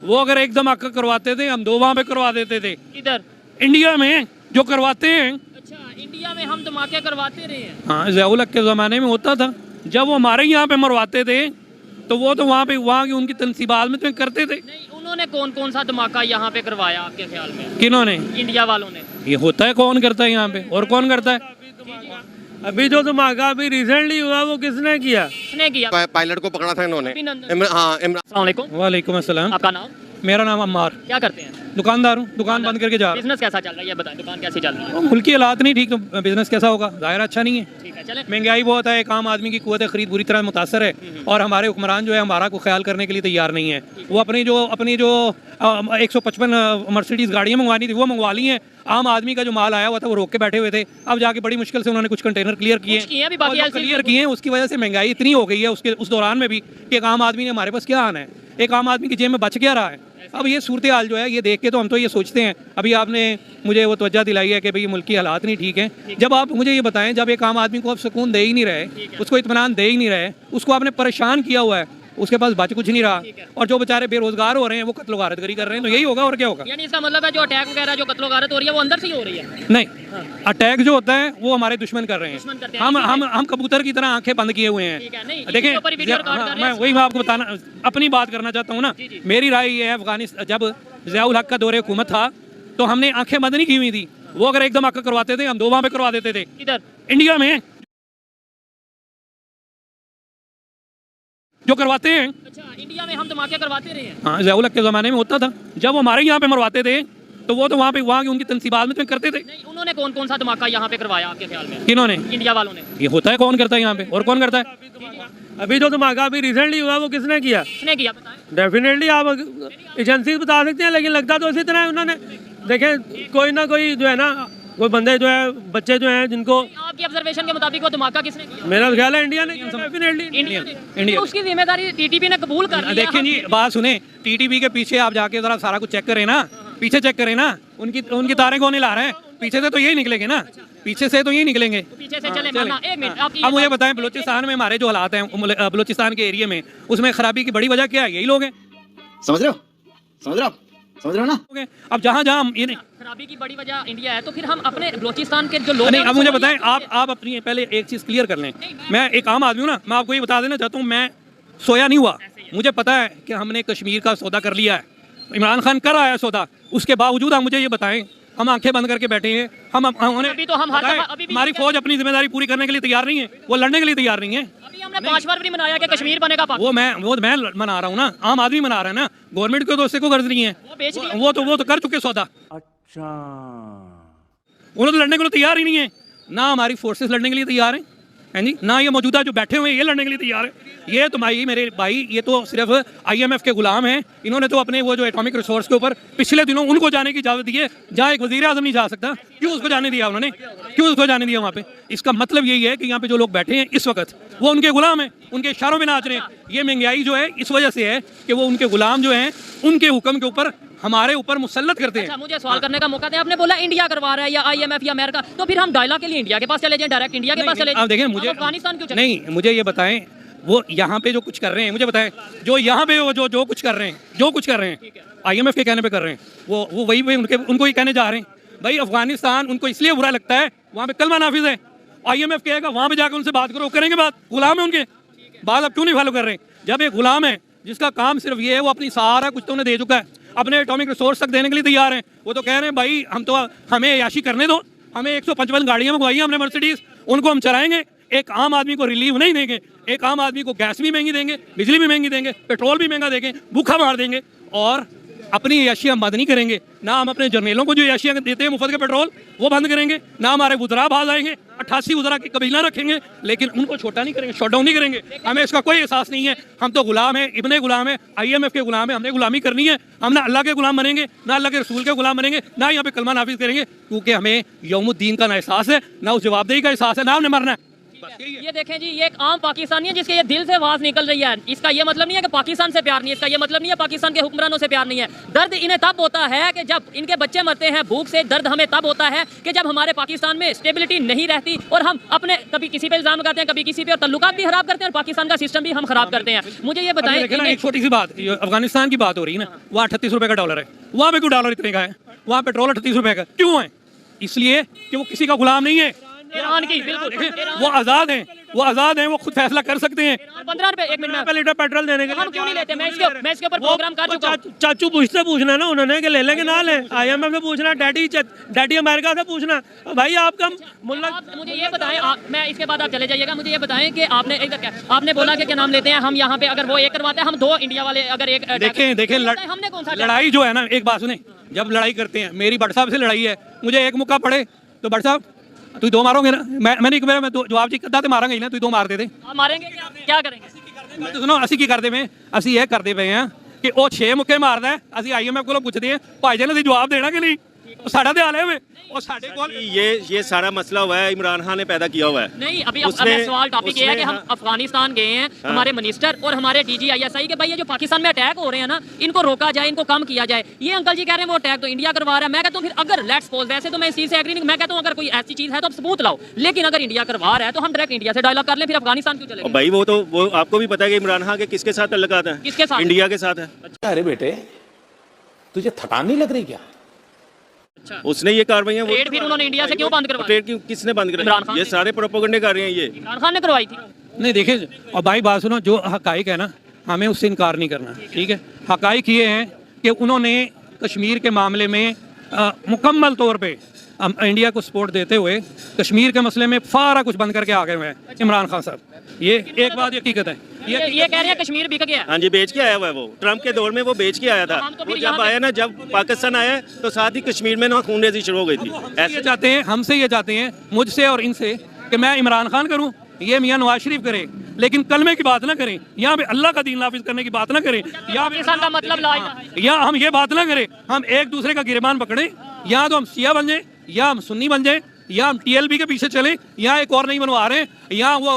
वो अगर एक धमाका करवाते थे हम 2 वहाँ पे करवा देते थे। किधर? इंडिया में जो करवाते हैं। अच्छा, इंडिया में हम धमाके करवाते रहे हैं। हाँ, ज़ियाउल हक के ज़माने में होता था, जब वो हमारे यहाँ पे मरवाते थे तो वो तो वहाँ की उनकी तनसीबात में तो करते थे। नहीं, उन्होंने कौन कौन सा धमाका यहाँ पे करवाया आपके ख्याल में? किन्होंने? इंडिया वालों ने। ये होता है, कौन करता है यहाँ पे और कौन करता है? अभी जो धमाका अभी रिसेंटली हुआ वो किसने किया? किसने किया? पायलट को पकड़ा था इन्होंने। अभिनंदन। हाँ, अस्सलाम वालेकुम। वालेकुम अस्सलाम। आपका नाम? मेरा नाम अम्मार। क्या करते हैं? दुकानदार हूँ, दुकान बंद करके जा रहा बिजनेस कैसा चल रहा है ये बताएं, दुकान कैसी चल रही है? हूँ। मुल्क की हालात नहीं ठीक तो बिजनेस कैसा होगा? ज़ाहिर अच्छा नहीं है। ठीक है, चलें। महंगाई बहुत है, एक आम आदमी की कुव्वत खरीद बुरी तरह मुतासर है और हमारे हुक्मरान जो है हमारा को ख्याल करने के लिए तैयार नहीं है। वो अपनी जो 155 मर्सिडीज़ गाड़ियाँ मंगवानी थी वो मंगवा ली हैं। आम आदमी का जो माल आया हुआ था वो रोक के बैठे हुए थे, अब जाके बड़ी मुश्किल से उन्होंने कुछ कंटेनर क्लियर किए क्लियर किए हैं। उसकी वजह से महंगाई इतनी हो गई है उस दौरान में भी कि एक आम आदमी ने हमारे पास क्या आना है, एक आम आदमी की जेब में बच क्या रहा है। अब ये सूरत हाल जो है ये देख के तो हम तो ये सोचते हैं, अभी आपने मुझे वो तवज्जो दिलाई है कि भाई मुल्क की हालात नहीं ठीक हैं। जब आप मुझे ये बताएं, जब एक आम आदमी को आप सुकून दे ही नहीं रहे, उसको इत्मीनान दे ही नहीं रहे, उसको आपने परेशान किया हुआ है, उसके पास बच कुछ नहीं रहा और जो बेचारे बेरोजगार हो रहे हैं वो कत्लो गारतगरी कर रहे हैं, तो यही होगा और क्या होगा? यानी इसका मतलब है जो अटैक वगैरह जो कत्लो गारत हो रही है वो अंदर से ही हो रही है? नहीं, अटैक जो होता है वो हमारे दुश्मन कर रहे दुश्मन करते हैं। हैं। हम कबूतर की तरह आंखें बंद किए हुए हैं। देखें, मैं वही मैं आपको बताना अपनी बात करना चाहता हूँ ना। मेरी राय ये है, अफगानिस्तान जब ज़ियाउल हक का दौरे हुकूमत था तो हमने आंखें बंद नहीं की हुई थी। वो अगर एक धमाका करवाते थे हम 2 वहाँ पे करवा देते थे। किधर? इंडिया में जो करवाते हैं। अच्छा, इंडिया में हम धमाके करवाते रहे हैं। हाँ, ज़ियाउल हक के ज़माने में होता था, जब वो हमारे यहाँ पे मरवाते थे तो वो तो वहाँ की उनकी तनसीबात में तो करते थे। नहीं, उन्होंने कौन कौन सा धमाका यहाँ पे करवाया आपके ख्याल में? किन्होंने? इंडिया वालों ने। ये होता है, कौन करता है यहाँ पे और कौन करता है? अभी जो धमाका अभी रिसेंटली हुआ वो किसने किया? किसने किया बताएं? डेफिनेटली आप एजेंसी बता सकते हैं, लेकिन लगता तो इसी तरह है। उन्होंने देखें कोई ना कोई जो है ना, कोई बंदे जो है, बच्चे जो हैं जिनको, आपकी ऑब्जर्वेशन के मुताबिक वो धमाका किसने किया? मेरा ख्याल है इंडिया ने डेफिनेटली। इंडिया तो उसकी जिम्मेदारी टीटीपी ने कबूल कर लिया। देखिए जी, बात सुने, टीटीपी के पीछे आप जाके जरा सारा कुछ चेक करें ना, पीछे चेक करें ना, उनकी तारें कौन हिला रहे हैं? पीछे से तो यही निकलेंगे ना, पीछे से तो यही निकलेंगे। पीछे से चले माना, एक मिनट आपकी अब मुझे बताएं, बलूचिस्तान में हमारे जो हालात हैं, बलूचिस्तान के एरिया में, उसमें खराबी की बड़ी वजह क्या है? यही लोग हैं। समझ रहे हो ना? अब जहाँ ये नहीं, खराबी की बड़ी वजह इंडिया है, तो फिर हम अपने बलूचिस्तान के जो लोग नहीं, हैं अब मुझे उनको बताएं, आप अपनी पहले एक चीज़ क्लियर कर लें। मैं एक आम आदमी हूँ ना, मैं आपको ये बता देना चाहता हूँ, मैं सोया नहीं हुआ। मुझे पता है कि हमने कश्मीर का सौदा कर लिया है, इमरान खान कर आया सौदा, उसके बावजूद आप मुझे ये बताएं, हम आंखें बंद करके बैठे हैं। अभी तो हम हमारी फौज अपनी जिम्मेदारी पूरी करने के लिए तैयार नहीं है, वो लड़ने के लिए तैयार नहीं है। अभी हमने 5 फरवरी मनाया कि कश्मीर बनेगा पाक। वो मैं मना रहा हूँ ना, आम आदमी मना रहा है ना, गवर्नमेंट को तो उससे कोई गर्ज नहीं है। वो बेच दिया। वो तो कर चुके सौदा। अच्छा, उन्होंने तो लड़ने के लिए तैयार ही नहीं है, ना हमारी फोर्सेस लड़ने के लिए तैयार हैं, हैं जी, ना ये मौजूदा जो बैठे हुए हैं ये लड़ने के लिए तैयार है। ये तो मेरे भाई, ये तो सिर्फ IMF के गुलाम हैं। इन्होंने तो अपने वो जो एटॉमिक रिसोर्स के ऊपर पिछले दिनों उनको जाने की इजाज़त दी है, जहाँ एक वज़ीर आज़म नहीं जा सकता। क्यों उसको जाने दिया उन्होंने? क्यों उसको जाने दिया वहाँ पे? इसका मतलब यही है कि यहाँ पे जो लोग बैठे हैं इस वक्त वो उनके गुलाम हैं, उनके इशारों में नाच रहे हैं। ये महंगाई जो है इस वजह से है कि वो उनके गुलाम जो हैं उनके हुक्म के ऊपर हमारे ऊपर मुसल्लत करते हैं। अच्छा, मुझे सवाल करने का मौका दें। आपने बोला इंडिया करवा रहा है या IMF या अमेरिका, तो फिर हम डायलॉग के लिए इंडिया के पास चले जाएं, डायरेक्ट इंडिया के पास चले जाएं। आप देखें, मुझे अफगानिस्तान क्यों चले? नहीं, मुझे ये बताएं, वो यहाँ पे जो कुछ कर रहे हैं, मुझे बताएं, जो यहाँ पे जो कुछ कर रहे हैं, IMF के कहने पे कर रहे हैं, वो वही उनको ही कहने जा रहे हैं। भाई अफगानिस्तान उनको इसलिए बुरा लगता है, वहाँ पे कलमा नाफिज है। IMF कहेगा वहाँ पे जाकर उनसे बात करो, करेंगे बात, गुलाम है उनके। बात आप क्यों नहीं फॉलो कर रहे हैं? जब एक गुलाम है जिसका काम सिर्फ ये है, वो अपनी सारा कुछ तो उन्हें दे चुका है, अपने एटॉमिक रिसोर्स तक देने के लिए तैयार हैं। वो तो कह रहे हैं भाई हमें याशी करने दो, हमें 155 गाड़ियाँ मंगवाई हमने मर्सिडीज, उनको हम चलाएंगे। एक आम आदमी को रिलीव नहीं देंगे, एक आम आदमी को गैस भी महंगी देंगे, बिजली भी महंगी देंगे, पेट्रोल भी महंगा देंगे, भूखा मार देंगे और अपनी याशियाँ बंद नहीं करेंगे। ना हम अपने जर्नेलों को जो याशियाँ देते हैं मुफ्त के पेट्रोल वो बंद करेंगे, ना हमारे वज़रा बाज आएंगे, 88 वज़रा की कबीला रखेंगे, लेकिन उनको छोटा नहीं करेंगे, शॉट डाउन नहीं करेंगे। हमें इसका कोई एहसास नहीं है। हम तो गुलाम हैं, इब्ने गुलाम है, IMF के गुलाम है, हमने गुलामी करनी है। हम ना अल्लाह के गुलाम बनेंगे, ना अल्लाह के रसूल के गुलाम बनेंगे, ना यहाँ पे कलमा नाफिज करेंगे, क्योंकि हमें यौमुद्दीन का ना एहसास है, ना उस जवाबदेही का एहसास है, ना हमने मरना है। ये देखें जी, ये एक आम पाकिस्तानी है जिसके ये दिल से आवाज निकल रही है। इसका ये मतलब नहीं है कि पाकिस्तान से प्यार नहीं है, इसका ये मतलब नहीं है पाकिस्तान के हुक्मरानों से प्यार नहीं है। दर्द इन्हें तब होता है कि जब इनके बच्चे मरते हैं भूख से। दर्द हमें तब होता है कि जब हमारे पाकिस्तान में स्टेबिलिटी नहीं रहती और हम अपने कभी किसी पे इल्जाम लगाते हैं, कभी किसी पे, और तल्लुकात भी खराब करते हैं और पाकिस्तान का सिस्टम भी हम खराब करते हैं। मुझे ये बताएं, एक छोटी सी बात, अफगानिस्तान की बात हो रही है ना, वहाँ 38 रुपए का डॉलर है, वहाँ पे क्यों डॉलर इतने का है? वहाँ पेट्रोल 38 रुपए का क्यों है? इसलिए कि वो किसी का गुलाम नहीं है। ईरान की बिल्कुल, वो आज़ाद हैं, वो आज़ाद हैं, वो खुद फैसला कर सकते हैं। 15 रुपए 1 मिनट में लीटर पेट्रोल देने के हम क्यों नहीं लेते? मैं इसके ऊपर प्रोग्राम कर चुका हूं। चाचू पूछते पूछना ना उन्होंने कि ले लेंगे ना ले, IMF से पूछना, डैडी अमेरिका से पूछना। भाई आपका मुल्ला, मुझे ये बताएं, मैं इसके बाद आप चले जाइएगा, मुझे ये बताएं कि आपने इधर क्या आपने बोला कि क्या नाम लेते हैं हम यहाँ पे, अगर वो एक करवाते हैं हम 2 इंडिया वाले अगर एक देखें हमने कौन सा लड़ाई जो है ना, एक बात सुने, जब लड़ाई करते हैं, मेरी भट्ट साहब से लड़ाई है, मुझे एक मुक्का पड़े तो भट्ट साहब तू 2 मारोगे ना, मैंने एक बार मैं जवाब जी कदा ते मारांगे ही ना, तू 2 मार दे दे। आप मारेंगे क्या करेंगे? तो सुनो ਅਸੀਂ ਕੀ ਕਰਦੇ ਪਏ ਅਸੀਂ ਇਹ ਕਰਦੇ ਪਏ ਆ ਕਿ ਉਹ 6 ਮੁੱਕੇ ਮਾਰਦਾ ਹੈ, ਅਸੀਂ IMF ਕੋਲੋਂ ਪੁੱਛਦੇ ਆ ਭਾਈ ਜਾਨ ਅਸੀਂ ਜਵਾਬ ਦੇਣਾ ਕਿ ਨਹੀਂ? ਉਹ ਸਾਡਾ ਤੇ ਹਾਲ ਹੈ ਵੇ, ਉਹ ਸਾਡੇ ਕੋਲ ये सारा मसला हुआ है, इमरान खान ने पैदा किया हुआ है। नहीं, अभी सवाल टॉपिक ये है कि हम अफगानिस्तान गए हैं, हमारे मिनिस्टर और हमारे DG ISI के भाई ये जो पाकिस्तान में अटैक हो रहे हैं ना, इनको रोका जाए, इनको कम किया जाए। ये अंकल जी कह रहे हैं वो अटैक तो इंडिया करवा रहा है। मैं कहता हूँ फिर अगर लेट्स सपोज, वैसे तो मैं इस चीज़ से एग्री नहीं, मैं कहता हूँ अगर कोई ऐसी चीज़ है तो आप सबूत लाओ, लेकिन अगर इंडिया करवा रहा है तो हम डायरेक्ट इंडिया से डायलॉग कर लें, फिर अफगानिस्तान क्यों चले? भाई वो आपको भी पता है कि इमरान खान के किसके साथ तल्लुकात हैं? किसके साथ? इंडिया के साथ है। अरे बेटे तुझे थकान नहीं लग रही क्या? उसने ये कार्रवाइयां ट्रेड फिर उन्होंने इंडिया से क्यों बंद करवाई? ट्रेड क्यों किसने बंद इमरान कराई? खान ये ने। सारे प्रोपेगेंडे कर रहे हैं ये। इमरान खान ने करवाई थी। नहीं देखिए, और भाई बात सुनो, जो हकाइक है ना हमें उससे इनकार नहीं करना, ठीक है? हकाइक ये हैं कि उन्होंने कश्मीर के मामले में मुकम्मल तौर पे इंडिया को सपोर्ट देते हुए कश्मीर के मसले में सारा कुछ बंद करके आ गए हुए हैं इमरान खान साहब। ये एक बात हकीकत है। ये कह रहे हैं कश्मीर बिक गया। हाँ जी, बेच के आया हुआ है वो। ट्रम्प के दौर में वो बेच के आया था। हम तो फिर वो यहाँ जब आया ना, जब पाकिस्तान आया तो साथ ही कश्मीर में ना खूनरेज़ी शुरू हो गई थी। ऐसे चाहते हैं, हमसे ये चाहते हैं, मुझसे और इनसे, कि मैं इमरान खान करूं, ये मियां नवाज शरीफ करे, लेकिन कलमे की बात ना करें, यहाँ पे अल्लाह का दीन नाफिज करने की बात ना करें, पाकिस्तान का मतलब ला इलाहा इल्लल्लाह। या हम ये बात ना करें, हम एक दूसरे का गिरबान पकड़े, या तो हम शिया बन जाए, या हम सुन्नी बन जाए, या हम TLB के पीछे चले, यहाँ एक और नहीं बनवा रहे हैं, यहाँ वो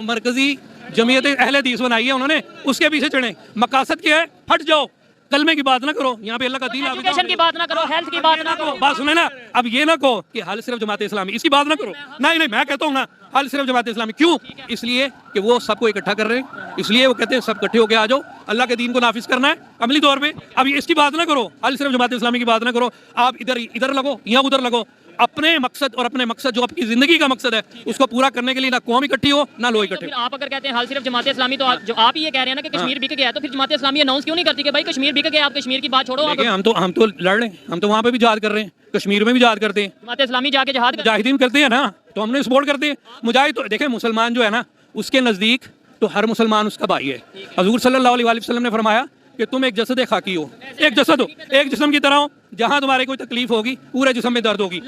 मरकजी जमीयत अहले हदीस बनाई है उन्होंने, उसके पीछे चढ़े। मकासद क्या है? हट जाओ, कलमे की बात ना करो, यहाँ पे अल्लाह का दीन एजुकेशन की बात ना करो, हेल्थ की बात ना करो। बात सुने ना, अब ये ना कहो कि हल सिर्फ जमात इस्लामी, इसकी बात ना करो। नहीं, मैं कहता हूँ ना, हल सिर्फ जमात इस्लामी। क्यों? इसलिए कि वो सबको इकट्ठा कर रहे हैं, इसलिए वो कहते हैं सब इकट्ठे होके आ जाओ, अल्लाह के दीन को नाफिज करना है अमली तौर पे। अब इसकी बात ना करो, हल सिर्फ जमात इस्लामी की बात ना करो, आप इधर लगो या उधर लगो। अपने मकसद और अपने मकसद जो आपकी जिंदगी का मकसद है उसको पूरा करने के लिए ना कौम इकट्ठी हो ना लोग इकट्ठे। फिर आप अगर कहते हैं हाल सिर्फ जमात इस्लामी, तो जो आप ही ये कह रहे हैं ना कि कश्मीर बिक गया है, तो फिर जमात इस्लामी अनाउंस क्यों नहीं करती कि भाई कश्मीर बिक गया, आप कश्मीर की बात छोड़ो? आप देखिए, हम तो लड़ रहे हैं, हम तो वहाँ पे भी जिहाद कर रहे हैं, कश्मीर में भी जिहाद करते हैं, जमात इस्लामी जाके जहाद मुजाहिदीन करते हैं ना, तो हमने सपोर्ट करते हैं। मुजाहिद तो देखें, मुसलमान जो है ना, उसके नज़दीक तो हर मुसलमान उसका भाई है। हजूर सल्लल्लाहु अलैहि वसल्लम ने फरमाया कि तुम एक जसद खाकी हो, एक जसद हो, एक जिस्म की तरह हो, जहाँ तुम्हारे कोई तकलीफ होगी पूरे जिस्म में दर्द होगी।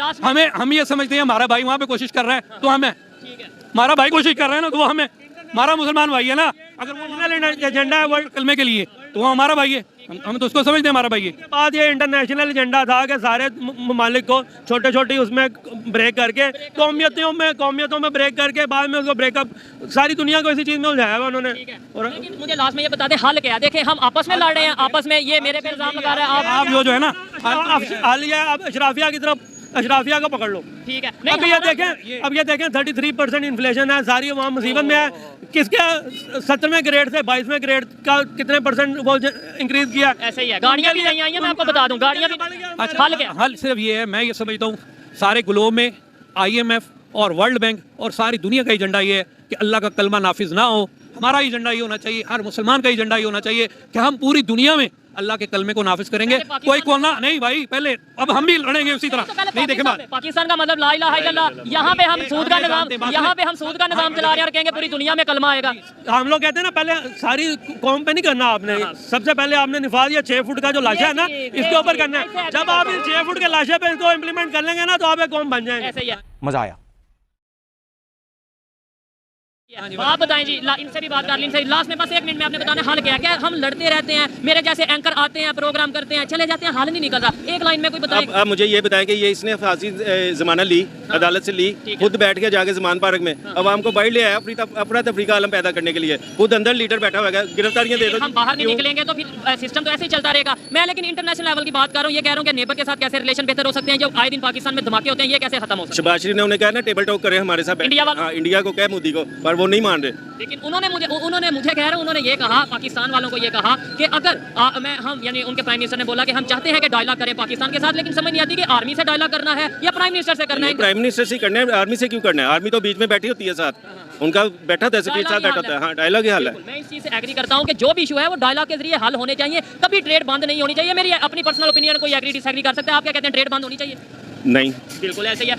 हम ये समझते हैं हमारा भाई वहाँ पे कोशिश कर रहा है तो हमें, हमारा भाई कोशिश कर रहा है ना तो वो हमें, हमारा मुसलमान भाई है ना, अगर वो एजेंडा है वर्ल्ड कलमे के लिए तो वो हमारा भाई है, हम तो उसको समझते हैं हमारा भाई है। बाद ये इंटरनेशनल एजेंडा था कि सारे ममालिक को छोटे छोटे उसमें ब्रेक करके कौमियतों में ब्रेक करके बाद में उसको ब्रेकअप, सारी दुनिया को इसी चीज़ में उलझाया हुआ उन्होंने। और लेकिन मुझे लास्ट में ये बता दें हल क्या है? देखें, हम आपस में लड़ रहे हैं, आपस में ये मेरे पे इल्जाम लगा रहा है, आप जो है ना, हाल ये आप अशराफिया की तरफ, अशराफिया को पकड़ लो। ठीक है। अब ये देखें 33% इन्फ्लेशन है, सारी वहाँ मुसीबत में है। किसके 17वें ग्रेड से 22वें ग्रेड का कितने % वो इंक्रीज किया? ऐसे ही है, गाड़ियाँ भी नहीं आई हैं, मैं आपको बता दूं, गाड़ियाँ भी। अच्छा, हल क्या? हल सिर्फ ये है, मैं ये समझता हूँ सारे ग्लोब में IMF और वर्ल्ड बैंक और सारी दुनिया का एजेंडा ये है कि अल्लाह का कलमा नाफिज ना हो। हमारा एजेंडा ये होना चाहिए, हर मुसलमान का एजेंडा ये होना चाहिए कि हम पूरी दुनिया में अल्लाह के कलमे को नाफिज करेंगे। कोई कोना नहीं भाई, पहले अब हम भी लड़ेंगे उसी तरह। नहीं देखें बात, पाकिस्तान का मतलब ला इलाहा इल्लल्लाह, यहाँ पे हम सूद का निजाम चला रहे हैं और कहेंगे पूरी दुनिया में कलमा आएगा। हम लोग कहते हैं ना, पहले सारी कौम पे नहीं करना आपने, सबसे पहले आपने निफाज या 6 फुट का जो लाशा है ना, इसके ऊपर करना है। जब आप इस 6 फुट के लाशे पे इसको इम्प्लीमेंट कर लेंगे ना तो आप एक कौम बन जाएंगे। ऐसे ही है। मजा आया। आप बताएं जी, इनसे भी बात कर ली, इनसे लास्ट में बस 1 मिनट में आपने बताना हल क्या है? क्या हम लड़ते रहते हैं, मेरे जैसे एंकर आते हैं, प्रोग्राम करते हैं, चले जाते हैं, हल नहीं निकल रहा। एक लाइन में कोई बताए। अब मुझे ये बताएं कि ये इसने फांसी जमाना ली, अदालत से ली, खुद बैठ के जाके जमान पार्क में अवाम को बाहर ले आया अफरा तफरी का आलम पैदा करने के लिए। खुद अंदर लीडर बैठा हुआ है, गिरफ्तारियां दे दो। हम बाहर नहीं निकलेंगे तो फिर सिस्टम तो ऐसे ही चलता रहेगा। मैं लेकिन इंटरनेशनल लेवल की बात कर रहा हूँ, ये कह रहा हूँ कि नेबर के साथ कैसे रिलेशन बेहतर हो सकते हैं, जो आए दिन पाकिस्तान में धमाके होते हैं, ये कैसे खत्म हो सकते हैं? शहबाज शरीफ ने उन्हें कहा ना टेबल टॉक करे हमारे साथ, इंडिया वालों? हाँ, इंडिया को कहे, मोदी को, पर वो नहीं मान रहे। लेकिन उन्होंने मुझे कह रहा हूं, उन्होंने ये कहा, पाकिस्तान वालों को ये कहा कि अगर हम यानी उनके प्राइम मिनिस्टर ने बोला कि हम चाहते हैं कि डायलॉग करें पाकिस्तान के साथ, लेकिन समझ नहीं आती कि आर्मी से डायलॉग करना है या प्राइम मिनिस्टर से करना है। प्राइम मिनिस्टर से करना है, आर्मी से क्यों करना है? आर्मी तो बीच में बैठी होती है साथ, उनका बैठा था सफीर साथ बैठा होता है। हाँ, डायलॉग ही हाल है। मैं इस चीज से एग्री करता हूं कि जो भी इशू है वो डायलॉग के जरिए हल होने चाहिए, कभी ट्रेड बंद नहीं होनी चाहिए। मेरी अपनी पर्सनल ओपिनियन, कोई एग्री डिसएग्री कर सकता है। आप क्या कहते हैं, ट्रेड बंद होनी चाहिए? नहीं, बिल्कुल ऐसे ही है।